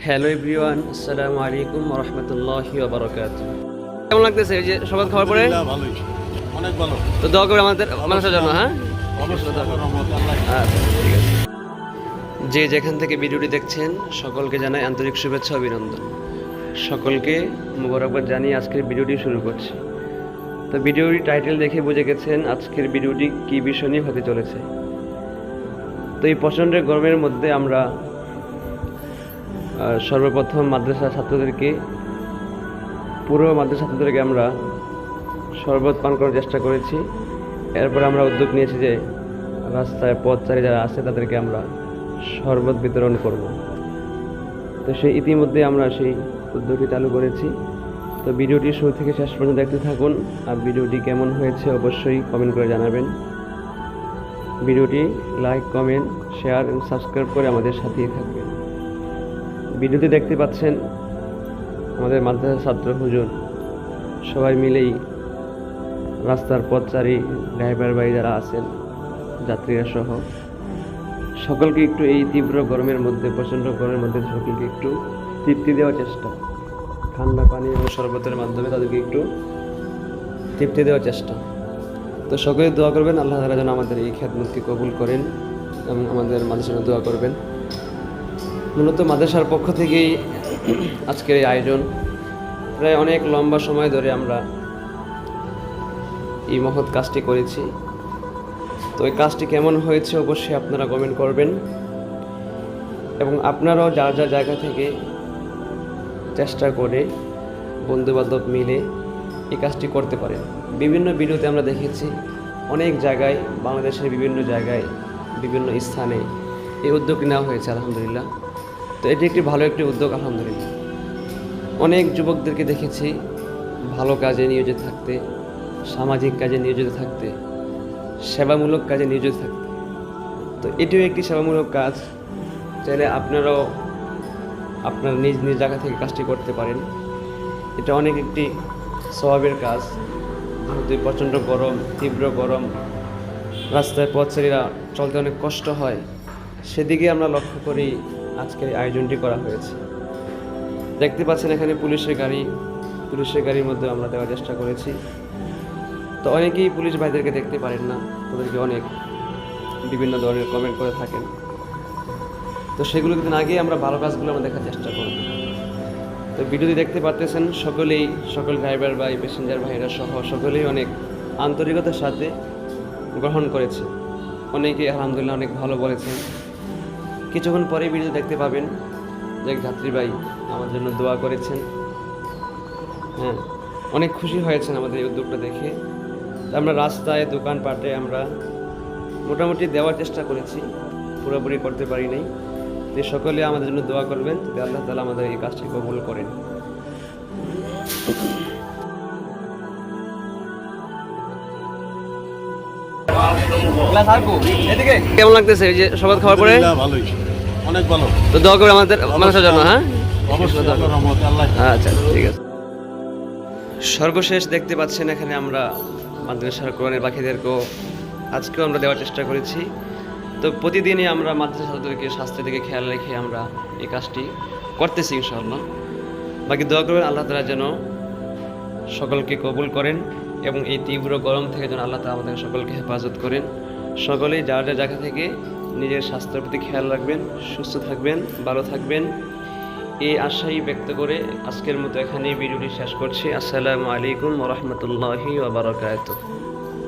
Hello everyone, আসসালামু আলাইকুম ওয়া রাহমাতুল্লাহি ওয়া বারাকাতুহু। কেমন লাগতেছে এই যে শরবত খাওয়ার পরে? ভালোই, অনেক ভালো। তো দোয়া করবেন আমাদের মানুষের জন্য, হ্যাঁ? অবশ্যই রহমত আল্লাহ। আচ্ছা, ঠিক আছে। যে যেখান থেকে ভিডিওটি দেখছেন সকলকে জানাই আন্তরিক শুভেচ্ছা ও অভিনন্দন। সকলকে মোবারকবাদ জানিয়ে আজকের ভিডিওটি শুরু করছি। তো ভিডিওটি টাইটেল দেখে বুঝে গেছেন আজকের ভিডিওটি কী বিষয় নিয়ে হতে চলেছে। তো এই প্রচণ্ড গরমের মধ্যে আমরা সর্বপ্রথম মাদ্রাসা ছাত্রদেরকে আমরা শরবত পান করার চেষ্টা করেছি। এরপর আমরা উদ্যোগ নিয়েছি যে রাস্তায় পথচারী যারা আছে তাদেরকে আমরা শরবত বিতরণ করব। তো সেই ইতিমধ্যে আমরা সেই উদ্যোগটি চালু করেছি। তো ভিডিওটি শুরু থেকে শেষ পর্যন্ত দেখতে থাকুন। আর ভিডিওটি কেমন হয়েছে অবশ্যই কমেন্ট করে জানাবেন। ভিডিওটি লাইক, কমেন্ট, শেয়ার এবং সাবস্ক্রাইব করে আমাদের সাথেই থাকবেন। ভিডিওতে দেখতে পাচ্ছেন আমাদের মাদ্রাসার ছাত্র হুজুর সবাই মিলেই রাস্তার পথচারী ড্রাইভার ভাই যারা আছেন, যাত্রীরা সহ সকলকে একটু এই তীব্র গরমের মধ্যে, প্রচণ্ড গরমের মধ্যে সকলকে একটু তৃপ্তি দেওয়ার চেষ্টা, ঠান্ডা পানি এবং শরবতের মাধ্যমে তাদেরকে একটু তৃপ্তি দেওয়ার চেষ্টা। তো সকলে দোয়া করবেন আল্লাহ তাআলা যেন আমাদের এই খেদমতকে কবুল করেন এবং আমাদের মাদ্রাসার দোয়া করবেন। মূলত মাদ্রাসার পক্ষ থেকেই আজকের এই আয়োজন। প্রায় অনেক লম্বা সময় ধরে আমরা এই মহৎ কাজটি করেছি। তো এই কাজটি কেমন হয়েছে অবশ্যই আপনারা কমেন্ট করবেন এবং আপনারাও যার যার জায়গা থেকে চেষ্টা করে বন্ধুবান্ধব মিলে এই কাজটি করতে পারেন। বিভিন্ন ভিডিওতে আমরা দেখেছি অনেক জায়গায়, বাংলাদেশের বিভিন্ন জায়গায়, বিভিন্ন স্থানে এই উদ্যোগ নেওয়া হয়েছে আলহামদুলিল্লাহ। তো এটি একটি ভালো একটি উদ্যোগ আলহামদুলিল্লাহ। অনেক যুবকদেরকে দেখেছি ভালো কাজে নিয়োজিত থাকতে, সামাজিক কাজে নিয়োজিত থাকতে, সেবামূলক কাজে নিয়োজিত থাকতে। তো এটিও একটি সেবামূলক কাজ। চাইলে আপনারাও আপনার নিজ নিজ জায়গা থেকে কাজটি করতে পারেন। এটা অনেক একটি স্বভাবের কাজ। যেহেতু প্রচণ্ড গরম, তীব্র গরম, রাস্তায় পথচারীরা চলতে অনেক কষ্ট হয়, সেদিকে আমরা লক্ষ্য করেই আজকের আয়োজনটি করা হয়েছে। দেখতে পাচ্ছেন এখানে পুলিশের গাড়ির মধ্যে আমরা দেওয়ার চেষ্টা করেছি। তো অনেকেই পুলিশ ভাইদেরকে দেখতে পারেন না, তাদেরকে অনেক বিভিন্ন ধরনের কমেন্ট করে থাকেন। তো সেগুলো কিন্তু আগেই আমরা ভালো কাজগুলো আমরা দেখার চেষ্টা করব। তো ভিডিওটি দেখতে পারতেছেন সকল ড্রাইভার ভাই, প্যাসেঞ্জার ভাইরা সহ সকলেই অনেক আন্তরিকতার সাথে গ্রহণ করেছে। অনেকেই আলহামদুলিল্লাহ অনেক ভালো বলেছেন। কিছুক্ষণ পরেই ভিডিও দেখতে পাবেন যে এক যাত্রী ভাই আমার জন্য দোয়া করেছেন। হ্যাঁ, অনেক খুশি হয়েছেন আমাদের এই উদ্যোগটা দেখে। আমরা রাস্তায়, দোকানপাটে আমরা মোটামুটি দেওয়ার চেষ্টা করেছি, পুরোপুরি করতে পারি নাই। তো সকলে আমাদের জন্য দোয়া করবেন যাতে আল্লাহ তাআলা আমাদের এই কাজটি কবুল করেন। কেমন লাগতেছে এই যে শরবত খাওয়ার পরে? ভালোই, অনেক ভালো। তো দোয়া করবেন আমাদের মানুষের জন্য, হ্যাঁ? অবশ্যই রহমত আল্লাহ। আচ্ছা, ঠিক আছে। সর্বশেষ দেখতে পাচ্ছেন এখানে আমরা মাদ্রাসার কোরআনের বাকিদেরকেও আজকেও আমরা দেওয়ার চেষ্টা করেছি। তো প্রতিদিনই আমরা মাদ্রাসা ছাত্রদেরকে স্বাস্থ্যের দিকে খেয়াল রেখে আমরা এই কাজটি করতেছি ইনশাআল্লাহ। বাকি দোয়া করবেন আল্লাহ তাআলা যেন সকলকে কবুল করেন এবং এই তীব্র গরম থেকে যেন আল্লাহ তাআলা আমাদের সকলকে হেফাজত করেন। সকলেই যার যার জায়গা থেকে নিজের স্বাস্থ্যের প্রতি খেয়াল রাখবেন, সুস্থ থাকবেন, ভালো থাকবেন, এই আশাই ব্যক্ত করে আজকের মতো এখানেই ভিডিওটি শেষ করছি। আসসালামু আলাইকুম ওয়া রাহমাতুল্লাহি ওয়া বারাকাতুহু।